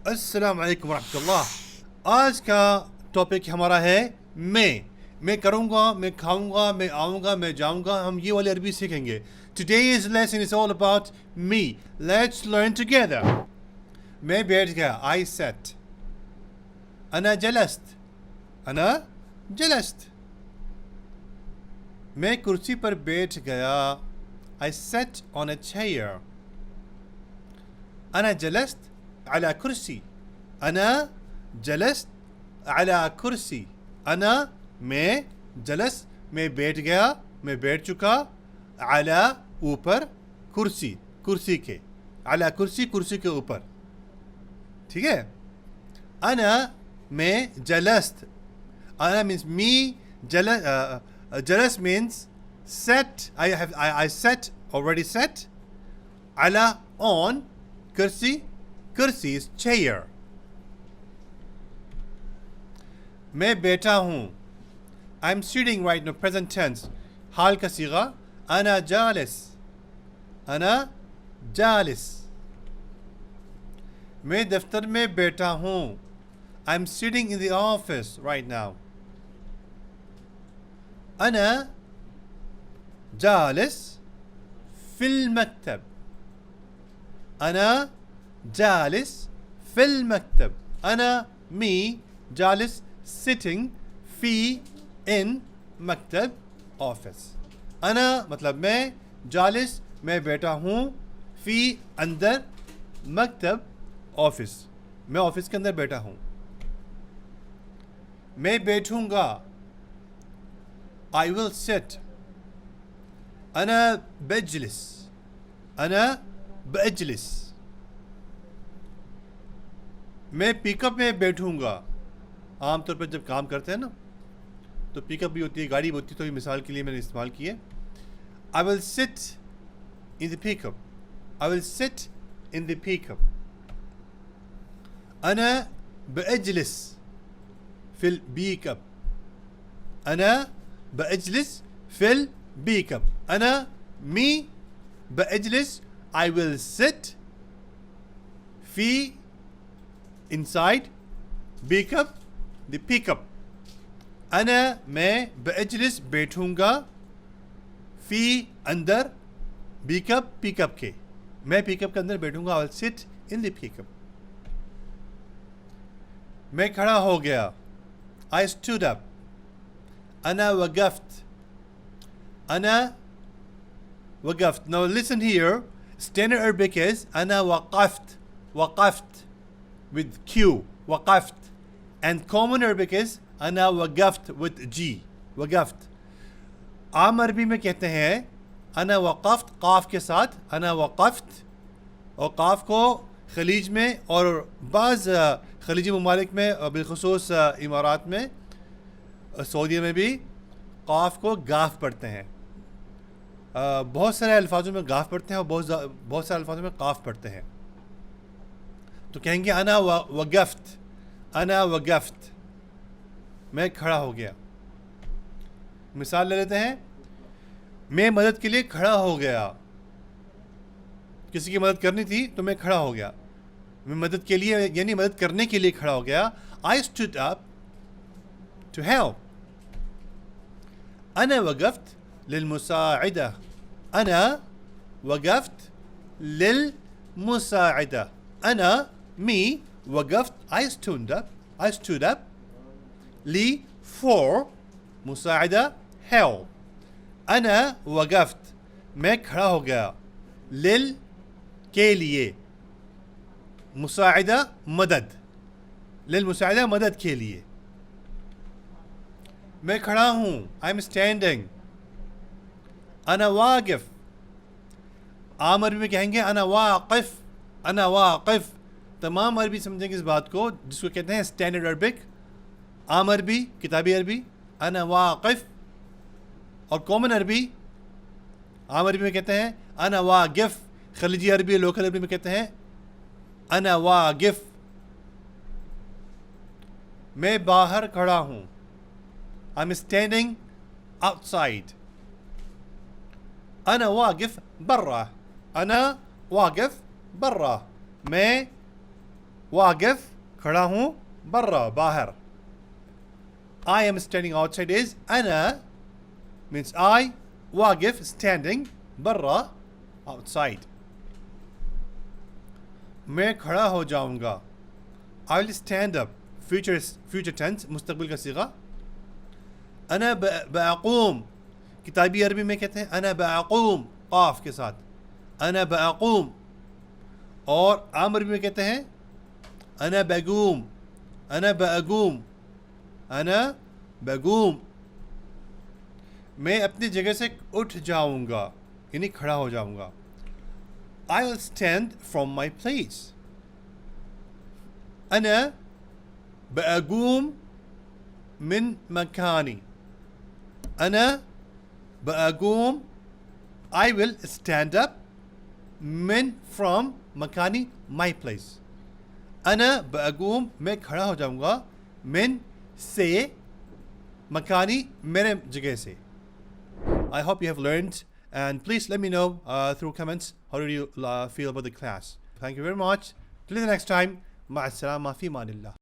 अस्सलाम वालेकुम रहमतुल्लाह। आज का टॉपिक हमारा है मैं करूँगा, मैं खाऊंगा, मैं आऊँगा, मैं जाऊँगा। हम ये वाली अरबी सीखेंगे। Today's lesson is all about me. Let's learn together. मैं बैठ गया, I sat. أنا جلست, أنا جلست. मैं कुर्सी पर बैठ गया, I sat on a chair. أنا جلست على كرسي. أنا جلست على كرسي. أنا मैं जलस मैं बैठ गया, मैं बैठ चुका, अला ऊपर, कुर्सी कुर्सी के, अला कुर्सी कुर्सी के ऊपर। ठीक है। अना मैं जलस्त, अना means me, jealous means set. I sat, already sat. अला on, कुर्सी, कुर्सी is chair. मैं बैठा हूँ, I'm sitting right now, present tense. हाल का सीगा أنا جالس, أنا جالس. मैं दफ्तर में बैठा हूँ, I'm sitting in the office right now. أنا جالس في المكتب. أنا جالس في المكتب. أنا me جالس sitting في in मकतब ऑफिस. अना मतलब मैं, जालिस मैं बैठा हूँ, फी अंदर, मकतब ऑफिस मैं ऑफिस के अंदर बैठा हूँ. मैं बैठूंगा, I will sit. अना बजलिस, अना बजलिस. मैं पिकअप में बैठूंगा. आमतौर पर जब काम करते हैं ना तो पिकअप भी होती है, गाड़ी भी होती है, तो ये मिसाल के लिए मैंने इस्तेमाल की है. I will sit in the pickup. I will sit in the pickup. अना बअजलिस फिल पिकअप. अना बअजलिस फिल पिकअप. अना मी बअजलिस, आई विल सिट फी inside पिकअप, द पिकअप. अना मैं बअजलिस बैठूंगा, फी अंदर, पिकअप पिकअप के, मैं पिकअप के अंदर बैठूंगा. आई will sit in the pickup. मैं खड़ा हो गया, आई स्टूड अप. अना वक़फ़त, अना वक़फ़त. Now listen here. Standard Arabic is अना वक़फ़त, वक़फ़त with Q, वक़फ़त. And common Arabic is أنا وقفت with G, वक़फ़त. आम अरबी में कहते हैं अना वक़फ़त क़ाफ के साथ, अना वक़फ़त. और क़ाफ को खलीज में और बाज़ खलीजी ममालिक में, बिलखुसूस इमारात में, सऊदीया में भी क़ाफ को गाफ पढ़ते हैं. बहुत सारे अल्फाजों में गाफ पढ़ते हैं और बहुत सारे अल्फाजों में क़ाफ पढ़ते हैं. तो कहेंगे अना वक़फ़त, अना वक़फ़त, मैं खड़ा हो गया. मिसाल ले लेते हैं. मैं मदद के लिए खड़ा हो गया. किसी की मदद करनी थी तो मैं खड़ा हो गया. मैं मदद के लिए यानी मदद करने के लिए खड़ा हो गया. I stood up to help. अना वक़फ़त लिलमुसाइदा. अना वक़फ़त लिलमुसाइदा. अना me वक़फ़त, I stood up, li for, मुसाइदा help. अना वक़फ़त, मैं खड़ा हो गया, लिल के लिए, मुसाइदा मदद, लिल मुसाइदा मदद के लिए. मैं खड़ा हूँ, I'm standing. अना वाक़िफ़. आम अरबी में कहेंगे अना वाक़िफ़, अना वाक़िफ़. तमाम अरबी समझेंगे इस बात को, जिसको कहते हैं स्टैंडर्ड अरबिक. आम अरबी, किताबी अरबी अना वाक़िफ़. और कॉमन अरबी, आम अरबी में कहते हैं अना वाक़िफ़. खलीजी अरबी, लोकल अरबी में कहते हैं अना वाक़िफ़. मैं बाहर खड़ा हूँ, आई एम स्टैंडिंग आउटसाइड. अना वाक़िफ़ बर्रा. अना वाक़िफ़ बर्रा, मैं वाकिफ खड़ा हूँ बर्रा बाहर. I am standing outside is أنا means I. واقف standing برا outside. मैं खड़ा हो जाऊंगा. I will stand up. future tense मुस्तकबिल का सीगा. أنا بأقوم. किताबी अरबी में कहते हैं أنا بأقوم क़ाफ के साथ. أنا بأقوم. और आम अरबी में कहते हैं أنا بقوم. أنا بأقوم. أنا بقوم. मैं अपनी जगह से उठ जाऊंगा यानी खड़ा हो जाऊंगा. I will stand from my place. أنا بأقوم من مكاني. أنا بأقوم I will stand up من from مكاني my place. أنا بأقوم मैं खड़ा हो जाऊंगा من से مكاني मेरे जगह से. I hope you have learned, and please let me know through comments how do you feel about the class. Thank you very much. Till the next time. مع السلامة في أمان الله.